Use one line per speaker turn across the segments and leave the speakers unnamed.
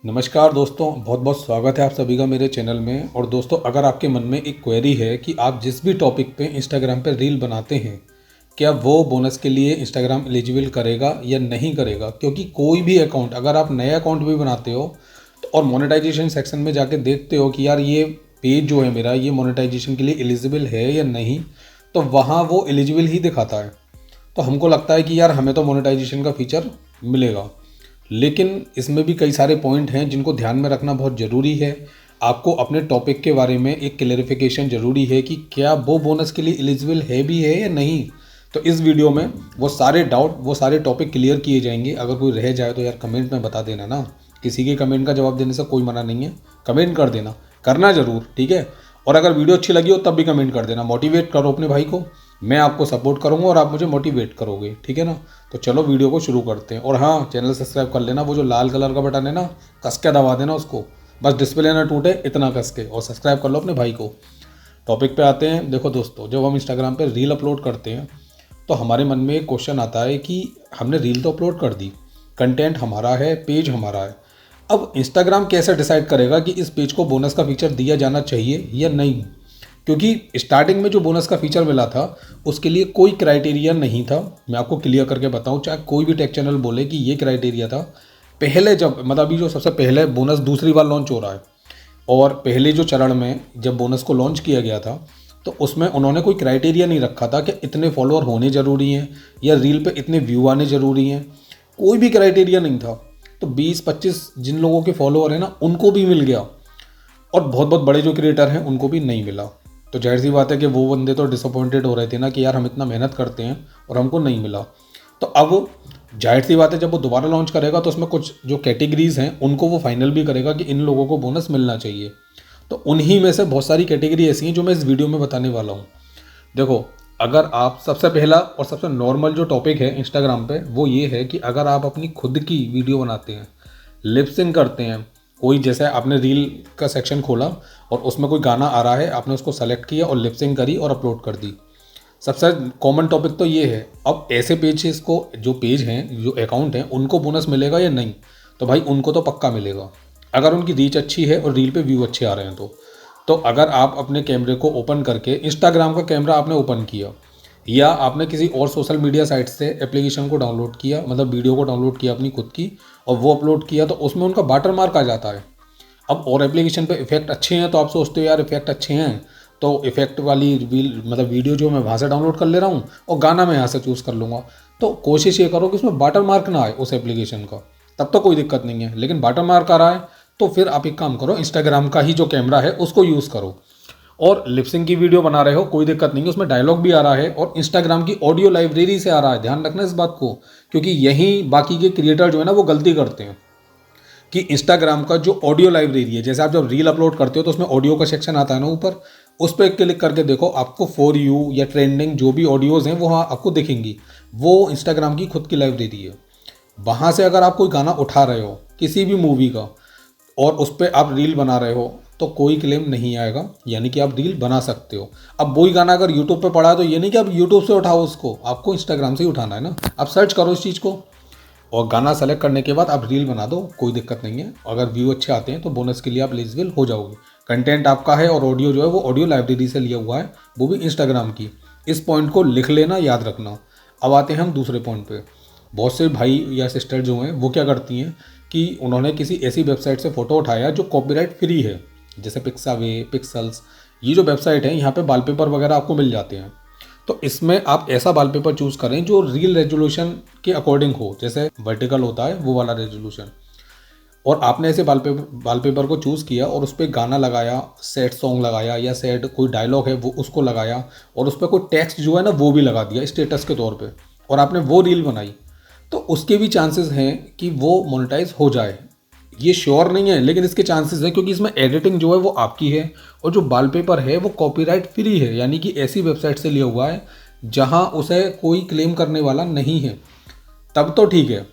नमस्कार दोस्तों, बहुत बहुत स्वागत है आप सभी का मेरे चैनल में। और दोस्तों, अगर आपके मन में एक क्वेरी है कि आप जिस भी टॉपिक पे इंस्टाग्राम पे रील बनाते हैं, क्या वो बोनस के लिए इंस्टाग्राम एलिजिबल करेगा या नहीं करेगा, क्योंकि कोई भी अकाउंट, अगर आप नया अकाउंट भी बनाते हो और मोनेटाइजेशन सेक्शन में जाके देखते हो कि यार ये पेज जो है मेरा, ये मोनेटाइजेशन के लिए एलिजिबल है या नहीं, तो वहाँ वो एलिजिबल ही दिखाता है। तो हमको लगता है कि यार हमें तो मोनेटाइजेशन का फीचर मिलेगा, लेकिन इसमें भी कई सारे पॉइंट हैं जिनको ध्यान में रखना बहुत ज़रूरी है। आपको अपने टॉपिक के बारे में एक क्लेरिफिकेशन ज़रूरी है कि क्या वो बोनस के लिए एलिजिबल है भी है या नहीं। तो इस वीडियो में वो सारे डाउट, वो सारे टॉपिक क्लियर किए जाएंगे। अगर कोई रह जाए तो यार कमेंट में बता देना ना, किसी के कमेंट का जवाब देने से कोई मना नहीं है, कमेंट कर देना, करना ज़रूर, ठीक है। और अगर वीडियो अच्छी लगी हो तब भी कमेंट कर देना, मोटिवेट करो अपने भाई को, मैं आपको सपोर्ट करूंगा और आप मुझे मोटिवेट करोगे, ठीक है ना। तो चलो वीडियो को शुरू करते हैं। और हाँ, चैनल सब्सक्राइब कर लेना, वो जो लाल कलर का बटन है ना, कस के दबा देना उसको, बस डिस्प्ले ना टूटे इतना कस के, और सब्सक्राइब कर लो अपने भाई को। टॉपिक पे आते हैं। देखो दोस्तों, जब हम इंस्टाग्राम पे रील अपलोड करते हैं तो हमारे मन में एक क्वेश्चन आता है कि हमने रील तो अपलोड कर दी, कंटेंट हमारा है, पेज हमारा है, अब इंस्टाग्राम कैसे डिसाइड करेगा कि इस पेज को बोनस का फीचर दिया जाना चाहिए या नहीं। क्योंकि स्टार्टिंग में जो बोनस का फीचर मिला था उसके लिए कोई क्राइटेरिया नहीं था। मैं आपको क्लियर करके बताऊं, चाहे कोई भी टेक चैनल बोले कि ये क्राइटेरिया था, पहले जब मतलब अभी जो सबसे पहले बोनस दूसरी बार लॉन्च हो रहा है, और पहले जो चरण में जब बोनस को लॉन्च किया गया था तो उसमें उन्होंने कोई क्राइटेरिया नहीं रखा था कि इतने फॉलोअर होने ज़रूरी हैं या रील पे इतने व्यू आने ज़रूरी हैं, कोई भी क्राइटेरिया नहीं था। तो 20-25 जिन लोगों के फॉलोअर हैं ना, उनको भी मिल गया, और बहुत बहुत बड़े जो क्रिएटर हैं उनको भी नहीं मिला। तो जाहिर सी बात है कि वो बंदे तो डिसअपॉइंटेड हो रहे थे ना कि यार हम इतना मेहनत करते हैं और हमको नहीं मिला। तो अब जाहिर सी बात है, जब वो दोबारा लॉन्च करेगा तो उसमें कुछ जो कैटेगरीज हैं उनको वो फाइनल भी करेगा कि इन लोगों को बोनस मिलना चाहिए। तो उन्हीं में से बहुत सारी कैटेगरी ऐसी हैं जो मैं इस वीडियो में बताने वाला हूँ। देखो, अगर आप सबसे पहला और सबसे नॉर्मल जो टॉपिक है इंस्टाग्राम पे वो ये है कि अगर आप अपनी खुद की वीडियो बनाते हैं, लिप सिंक करते हैं, कोई जैसे आपने रील का सेक्शन खोला और उसमें कोई गाना आ रहा है, आपने उसको सेलेक्ट किया और लिप सिंक करी और अपलोड कर दी, सबसे कॉमन टॉपिक तो ये है। अब ऐसे पेजेस को, जो पेज हैं, जो अकाउंट हैं, उनको बोनस मिलेगा या नहीं? तो भाई उनको तो पक्का मिलेगा, अगर उनकी रीच अच्छी है और रील पे व्यू अच्छे आ रहे हैं तो अगर आप अपने कैमरे को ओपन करके, इंस्टाग्राम का कैमरा आपने ओपन किया या आपने किसी और सोशल मीडिया साइट से एप्लीकेशन को डाउनलोड किया, मतलब वीडियो को डाउनलोड किया अपनी खुद की, और वो अपलोड किया, तो उसमें उनका वाटर मार्क आ जाता है। अब और एप्लीकेशन पे इफेक्ट अच्छे हैं तो आप सोचते हो यार इफेक्ट अच्छे हैं तो इफेक्ट वाली रील, मतलब वीडियो जो मैं वहाँ से डाउनलोड कर ले रहा हूँ और गाना मैं यहाँ से चूज़ कर लूँगा। तो कोशिश ये करो कि उसमें वाटर मार्क ना आए उस एप्लीकेशन का, तब तो कोई दिक्कत नहीं है। लेकिन वाटर मार्क आ रहा है तो फिर आप एक काम करो, इंस्टाग्राम का ही जो कैमरा है उसको यूज़ करो। और लिपसिंग की वीडियो बना रहे हो, कोई दिक्कत नहीं है, उसमें डायलॉग भी आ रहा है और इंस्टाग्राम की ऑडियो लाइब्रेरी से आ रहा है, ध्यान रखना इस बात को, क्योंकि यही बाकी के क्रिएटर जो है ना वो गलती करते हैं कि इंस्टाग्राम का जो ऑडियो लाइब्रेरी है, जैसे आप जब रील अपलोड करते हो तो उसमें ऑडियो का सेक्शन आता है ना ऊपर, उस पर क्लिक करके देखो, आपको फॉर यू या ट्रेंडिंग जो भी ऑडियोज़ हैं वो हाँ आपको दिखेंगी। वो इंस्टाग्राम की खुद की लाइब्रेरी है। वहाँ से अगर आप कोई गाना उठा रहे हो किसी भी मूवी का और उस पर आप रील बना रहे हो तो कोई क्लेम नहीं आएगा, यानी कि आप रील बना सकते हो। अब वही गाना अगर यूट्यूब पे पड़ा है तो ये नहीं कि आप यूट्यूब से उठाओ उसको, आपको इंस्टाग्राम से ही उठाना है ना। आप सर्च करो इस चीज़ को और गाना सेलेक्ट करने के बाद आप रील बना दो, कोई दिक्कत नहीं है। अगर व्यू अच्छे आते हैं तो बोनस के लिए आप एलिजिबल हो जाओगे। कंटेंट आपका है और ऑडियो जो है वो ऑडियो लाइब्रेरी से लिया हुआ है, वो भी इंस्टाग्राम की। इस पॉइंट को लिख लेना, याद रखना। अब आते हैं हम दूसरे पॉइंट पे। बहुत से भाई या सिस्टर जो हैं वो क्या करती हैं कि उन्होंने किसी ऐसी वेबसाइट से फ़ोटो उठाया जो कॉपीराइट फ्री है, जैसे पिक्सावे, पिक्सल्स, ये जो वेबसाइट है यहाँ पे वॉलपेपर वगैरह आपको मिल जाते हैं। तो इसमें आप ऐसा वॉलपेपर चूज़ करें जो रील रेजोल्यूशन के अकॉर्डिंग हो, जैसे वर्टिकल होता है वो वाला रेजोल्यूशन। और आपने ऐसे वॉलपेपर को चूज़ किया और उस पर गाना लगाया, सैड सॉन्ग लगाया या सैड कोई डायलॉग है वो उसको लगाया, और उस पर कोई टेक्स्ट जो है ना वो भी लगा दिया स्टेटस के तौर पे, और आपने वो रील बनाई, तो उसके भी चांसेस हैं कि वो मोनेटाइज हो जाए। ये श्योर नहीं है लेकिन इसके चांसेस हैं, क्योंकि इसमें एडिटिंग जो है वो आपकी है और जो वॉलपेपर है वो कॉपीराइट फ्री है, यानी कि ऐसी वेबसाइट से लिया हुआ है जहां उसे कोई क्लेम करने वाला नहीं है, तब तो ठीक है।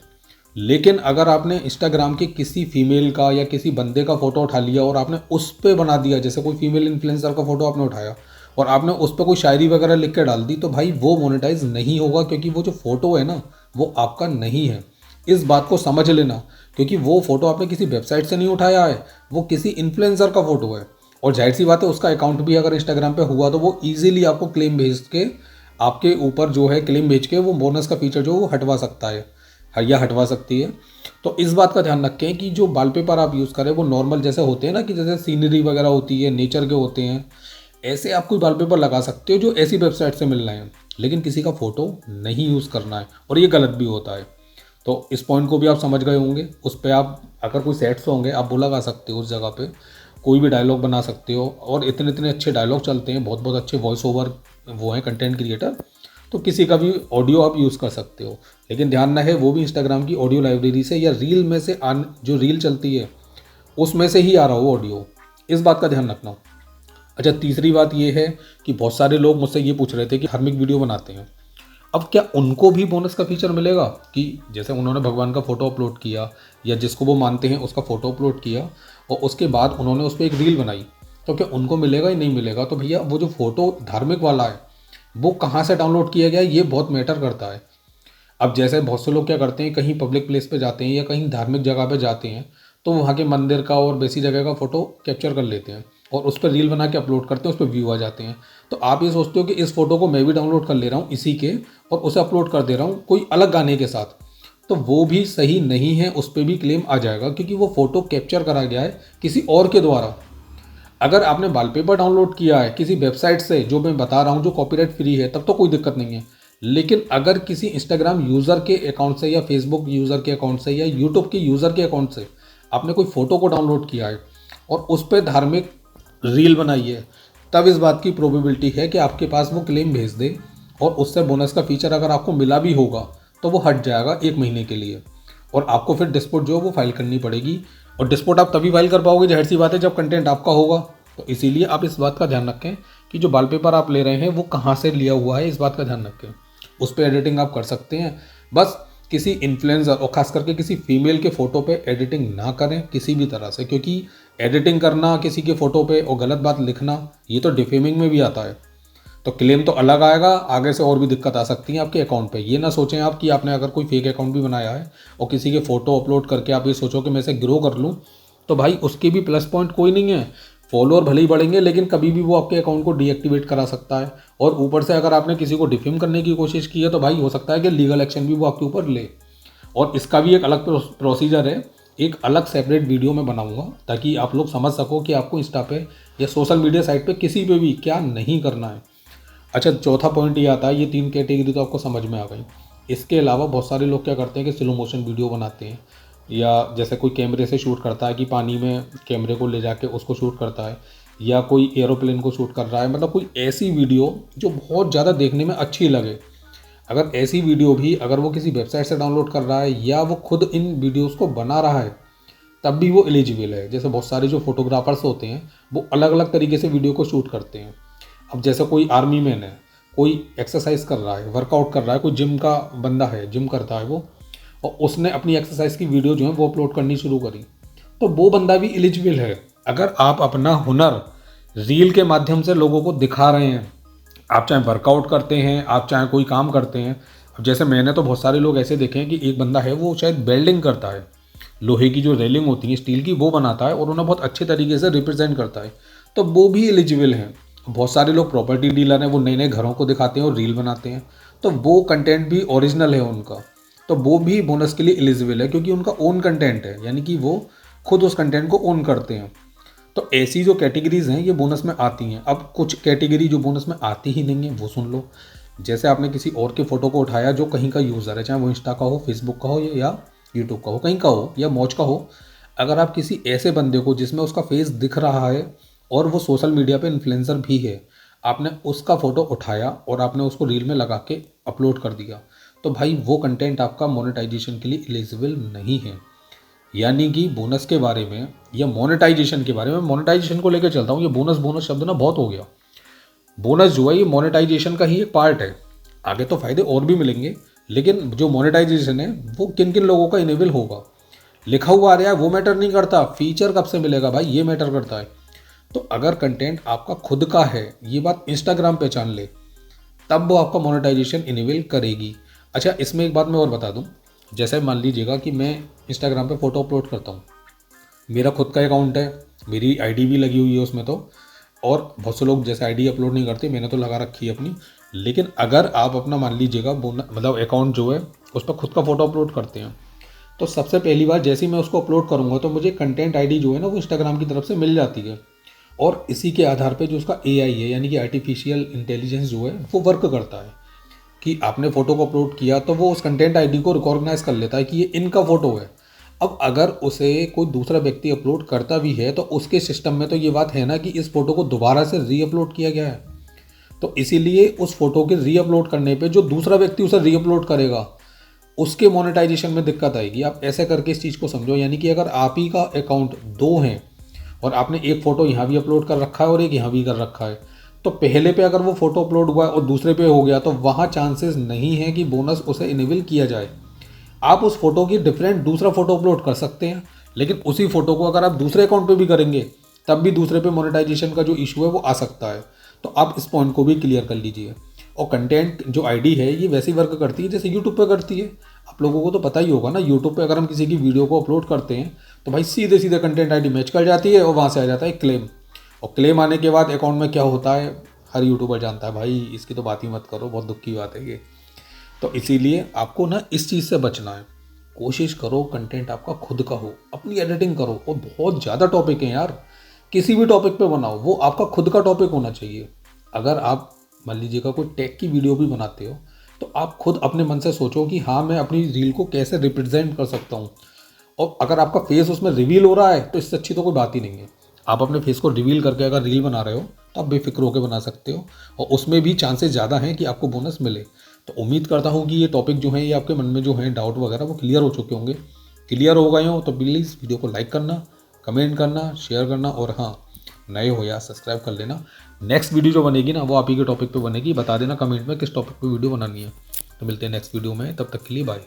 लेकिन अगर आपने इंस्टाग्राम के किसी फीमेल का या किसी बंदे का फ़ोटो उठा लिया और आपने उस पर बना दिया, जैसे कोई फीमेल इन्फ्लुएंसर का फ़ोटो आपने उठाया और आपने उस पर कोई शायरी वगैरह लिख के डाल दी, तो भाई वो मोनेटाइज नहीं होगा, क्योंकि वो जो फ़ोटो है ना वो आपका नहीं है। इस बात को समझ लेना, क्योंकि वो फ़ोटो आपने किसी वेबसाइट से नहीं उठाया है, वो किसी इन्फ्लुएंसर का फ़ोटो है। और जाहिर सी बात है, उसका अकाउंट भी अगर इंस्टाग्राम पे हुआ तो वो ईजिली आपको क्लेम भेज के, आपके ऊपर जो है क्लेम भेज के वो बोनस का फीचर जो वो हटवा सकता है या हटवा सकती है। तो इस बात का ध्यान रखें कि जो वॉलपेपर आप यूज़ करें वो नॉर्मल जैसे होते हैं ना, कि जैसे सीनरी वगैरह होती है, नेचर के होते हैं, ऐसे आप कोई वॉलपेपर लगा सकते हो जो ऐसी वेबसाइट से मिल रहे हैं, लेकिन किसी का फ़ोटो नहीं यूज़ करना है, और ये गलत भी होता है। तो इस पॉइंट को भी आप समझ गए होंगे। उस पर आप अगर कोई सेट्स होंगे आप वो लगा सकते हो, उस जगह पे कोई भी डायलॉग बना सकते हो, और इतने इतने अच्छे डायलॉग चलते हैं, बहुत बहुत अच्छे वॉइस ओवर वो हैं कंटेंट क्रिएटर, तो किसी का भी ऑडियो आप यूज़ कर सकते हो। लेकिन ध्यान रहे वो भी इंस्टाग्राम की ऑडियो लाइब्रेरी से या रील में से जो रील चलती है उसमें से ही आ रहा हो ऑडियो, इस बात का ध्यान रखना। अच्छा, तीसरी बात ये है कि बहुत सारे लोग मुझसे ये पूछ रहे थे कि धार्मिक वीडियो बनाते हैं, अब क्या उनको भी बोनस का फीचर मिलेगा? कि जैसे उन्होंने भगवान का फ़ोटो अपलोड किया या जिसको वो मानते हैं उसका फ़ोटो अपलोड किया और उसके बाद उन्होंने उस पर एक रील बनाई, तो क्या उनको मिलेगा या नहीं मिलेगा? तो भैया वो जो फ़ोटो धार्मिक वाला है वो कहाँ से डाउनलोड किया गया है ये बहुत मैटर करता है। अब जैसे बहुत से लोग क्या करते हैं, कहीं पब्लिक प्लेस पे जाते हैं या कहीं धार्मिक जगह पे जाते हैं, तो वहाँ के मंदिर का और वैसी जगह का फ़ोटो कैप्चर कर लेते हैं और उस पर रील बना के अपलोड करते हैं, उस पर व्यू आ जाते हैं। तो आप ये सोचते हो कि इस फ़ोटो को मैं भी डाउनलोड कर ले रहा हूँ इसी के और उसे अपलोड कर दे रहा हूँ कोई अलग गाने के साथ, तो वो भी सही नहीं है, उस पर भी क्लेम आ जाएगा क्योंकि वो फ़ोटो कैप्चर करा गया है किसी और के द्वारा। अगर आपने वॉलपेपर डाउनलोड किया है किसी वेबसाइट से, जो मैं बता रहा हूँ जो कॉपीराइट फ्री है, तब तो कोई दिक्कत नहीं है। लेकिन अगर किसी इंस्टाग्राम यूज़र के अकाउंट से या फेसबुक यूज़र के अकाउंट से या यूट्यूब के यूज़र के अकाउंट से आपने कोई फ़ोटो को डाउनलोड किया है और उस पर धार्मिक रील बनाई है, तब इस बात की प्रोबेबिलिटी है कि आपके पास वो क्लेम भेज दे और उससे बोनस का फीचर अगर आपको मिला भी होगा तो वो हट जाएगा 1 महीने के लिए, और आपको फिर डिस्प्यूट जो है वो फाइल करनी पड़ेगी। और डिस्प्यूट आप तभी फाइल कर पाओगे, जाहिर सी बात है, जब कंटेंट आपका होगा। तो इसीलिए आप इस बात का ध्यान रखें कि जो वॉलपेपर आप ले रहे हैं वो कहाँ से लिया हुआ है, इस बात का ध्यान रखें। उस पर एडिटिंग आप कर सकते हैं, बस किसी इन्फ्लुएंसर और ख़ास करके किसी फीमेल के फ़ोटो पे एडिटिंग ना करें किसी भी तरह से, क्योंकि एडिटिंग करना किसी के फ़ोटो पे और गलत बात लिखना ये तो डिफेमिंग में भी आता है। तो क्लेम तो अलग आएगा, आगे से और भी दिक्कत आ सकती है आपके अकाउंट पे। ये ना सोचें आप कि आपने अगर कोई फेक अकाउंट भी बनाया है और किसी के फ़ोटो अपलोड करके आप ये सोचो कि मैं इसे ग्रो कर लूँ, तो भाई उसके भी प्लस पॉइंट कोई नहीं है। फॉलोअर भले ही बढ़ेंगे लेकिन कभी भी वो आपके अकाउंट को डीएक्टिवेट करा सकता है, और ऊपर से अगर आपने किसी को डिफेम करने की कोशिश की है तो भाई हो सकता है कि लीगल एक्शन भी वो आपके ऊपर ले। और इसका भी एक अलग प्रोसीजर है, एक अलग सेपरेट वीडियो में बनाऊंगा ताकि आप लोग समझ सको कि आपको इंस्टा पे या सोशल मीडिया साइट पे किसी पे भी क्या नहीं करना है। अच्छा, चौथा पॉइंट ये आता है, ये 3 कैटेगरी तो आपको समझ में आ गई। इसके अलावा बहुत सारे लोग क्या करते हैं कि स्लो मोशन वीडियो बनाते हैं, या जैसे कोई कैमरे से शूट करता है कि पानी में कैमरे को ले जाके उसको शूट करता है, या कोई एरोप्लेन को शूट कर रहा है, मतलब कोई ऐसी वीडियो जो बहुत ज़्यादा देखने में अच्छी लगे। अगर ऐसी वीडियो भी अगर वो किसी वेबसाइट से डाउनलोड कर रहा है या वो खुद इन वीडियोस को बना रहा है, तब भी वो एलिजिबल है। जैसे बहुत सारे जो फोटोग्राफर्स होते हैं वो अलग अलग तरीके से वीडियो को शूट करते हैं। अब जैसे कोई आर्मी मैन है, कोई एक्सरसाइज कर रहा है, वर्कआउट कर रहा है, कोई जिम का बंदा है, जिम करता है वो, और उसने अपनी एक्सरसाइज की वीडियो जो है वो अपलोड करनी शुरू करी, तो वो बंदा भी एलिजिबल है। अगर आप अपना हुनर रील के माध्यम से लोगों को दिखा रहे हैं, आप चाहे वर्कआउट करते हैं, आप चाहे कोई काम करते हैं। अब जैसे मैंने तो बहुत सारे लोग ऐसे देखे हैं कि एक बंदा है वो शायद वेल्डिंग करता है, लोहे की जो रेलिंग होती है स्टील की वो बनाता है और उन्हें बहुत अच्छे तरीके से रिप्रेजेंट करता है, तो वो भी एलिजिबल हैं। बहुत सारे लोग प्रॉपर्टी डीलर हैं, वो नए नए घरों को दिखाते हैं और रील बनाते हैं, तो वो कंटेंट भी ओरिजिनल है उनका, तो वो भी बोनस के लिए एलिजिबल है क्योंकि उनका ओन कंटेंट है, यानी कि वो खुद उस कंटेंट को ओन करते हैं। तो ऐसी जो कैटेगरीज हैं ये बोनस में आती हैं। अब कुछ कैटेगरी जो बोनस में आती ही नहीं है वो सुन लो। जैसे आपने किसी और के फ़ोटो को उठाया जो कहीं का यूज़र है, चाहे वो इंस्टा का हो, फेसबुक का हो या यूट्यूब का हो, कहीं का हो या मौज का हो, अगर आप किसी ऐसे बंदे को जिसमें उसका फेस दिख रहा है और वो सोशल मीडिया पे इन्फ्लुएंसर भी है, आपने उसका फ़ोटो उठाया और आपने उसको रील में लगा के अपलोड कर दिया, तो भाई वो कंटेंट आपका मोनेटाइजेशन के लिए एलिजिबल नहीं है। यानी कि बोनस के बारे में या मोनेटाइजेशन के बारे में, मोनेटाइजेशन को लेकर चलता हूँ, ये बोनस बोनस शब्द ना बहुत हो गया। बोनस जो है ये मोनेटाइजेशन का ही एक पार्ट है, आगे तो फ़ायदे और भी मिलेंगे, लेकिन जो मोनेटाइजेशन है वो किन किन लोगों का इनेबल होगा, लिखा हुआ आ रहा है वो मैटर नहीं करता, फीचर कब से मिलेगा भाई ये मैटर करता है। तो अगर कंटेंट आपका खुद का है, ये बात इंस्टाग्राम पहचान ले, तब वो आपका मोनेटाइजेशन इनेबल करेगी। अच्छा, इसमें एक बात मैं और बता दूं, जैसे मान लीजिएगा कि मैं इंस्टाग्राम पे फ़ोटो अपलोड करता हूँ, मेरा खुद का अकाउंट है, मेरी आईडी भी लगी हुई है उसमें तो, और बहुत से लोग जैसे आईडी अपलोड नहीं करते, मैंने तो लगा रखी है अपनी। लेकिन अगर आप अपना मान लीजिएगा मतलब अकाउंट जो है उस पर खुद का फ़ोटो अपलोड करते हैं, तो सबसे पहली बार जैसे ही मैं उसको अपलोड करूँगा तो मुझे कंटेंट आईडी जो है ना वो इंस्टाग्राम की तरफ से मिल जाती है। और इसी के आधार पे जो उसका एआई है, यानी कि आर्टिफिशियल इंटेलिजेंस जो है वो वर्क करता है कि आपने फ़ोटो को अपलोड किया तो वो उस कंटेंट आईडी को रिकॉग्नाइज कर लेता है कि ये इनका फ़ोटो है। अब अगर उसे कोई दूसरा व्यक्ति अपलोड करता भी है तो उसके सिस्टम में तो ये बात है ना कि इस फ़ोटो को दोबारा से री अपलोड किया गया है, तो इसीलिए उस फोटो के री अपलोड करने पे जो दूसरा व्यक्ति उसे री अपलोड करेगा उसके मोनेटाइजेशन में दिक्कत आएगी। आप ऐसे करके इस चीज़ को समझो, यानी कि अगर आप ही का अकाउंट दो हैं और आपने एक फ़ोटो यहाँ भी अपलोड कर रखा है और एक यहाँ भी कर रखा है, तो पहले पे अगर वो फ़ोटो अपलोड हुआ है और दूसरे पे हो गया तो वहाँ चांसेस नहीं है कि बोनस उसे इनेबल किया जाए। आप उस फोटो की डिफरेंट दूसरा फोटो अपलोड कर सकते हैं, लेकिन उसी फोटो को अगर आप दूसरे अकाउंट पे भी करेंगे तब भी दूसरे पे मोनेटाइजेशन का जो इशू है वो आ सकता है। तो आप इस पॉइंट को भी क्लियर कर लीजिए। और कंटेंट जो आईडी है ये वैसे ही वर्क करती है जैसे यूट्यूब पे करती है। आप लोगों को तो पता ही होगा ना, यूट्यूब पे अगर हम किसी की वीडियो को अपलोड करते हैं तो भाई सीधे सीधे कंटेंट आईडी मैच कर जाती है और वहाँ से आ जाता है क्लेम। और क्लेम आने के बाद अकाउंट में क्या होता है हर यूट्यूबर जानता है भाई, इसकी तो बात ही मत करो, बहुत दुख की बात है ये। तो इसीलिए आपको ना इस चीज़ से बचना है। कोशिश करो कंटेंट आपका खुद का हो, अपनी एडिटिंग करो। और बहुत ज़्यादा टॉपिक हैं यार, किसी भी टॉपिक पे बनाओ, वो आपका खुद का टॉपिक होना चाहिए। अगर आप मान लीजिएगा कोई टेक की वीडियो भी बनाते हो तो आप खुद अपने मन से सोचो कि हाँ मैं अपनी रील को कैसे रिप्रेजेंट कर सकता हूँ। और अगर आपका फेस उसमें रिवील हो रहा है तो इससे अच्छी तो कोई बात ही नहीं है। आप अपने फेस को रिवील करके अगर रील बना रहे हो तो आप बेफिक्र होकर बना सकते हो और उसमें भी चांसेस ज़्यादा हैं कि आपको बोनस मिले। तो उम्मीद करता हूँ कि ये टॉपिक जो है ये आपके मन में जो है डाउट वगैरह वो क्लियर हो चुके होंगे। क्लियर हो गए हो तो प्लीज़ वीडियो को लाइक करना, कमेंट करना, शेयर करना, और हाँ नए हो या सब्सक्राइब कर लेना। नेक्स्ट वीडियो जो बनेगी ना वो आप ही के टॉपिक पे बनेगी, बता देना कमेंट में किस टॉपिक पे वीडियो बनानी है। तो मिलते हैं नेक्स्ट वीडियो में, तब तक के लिए बाय।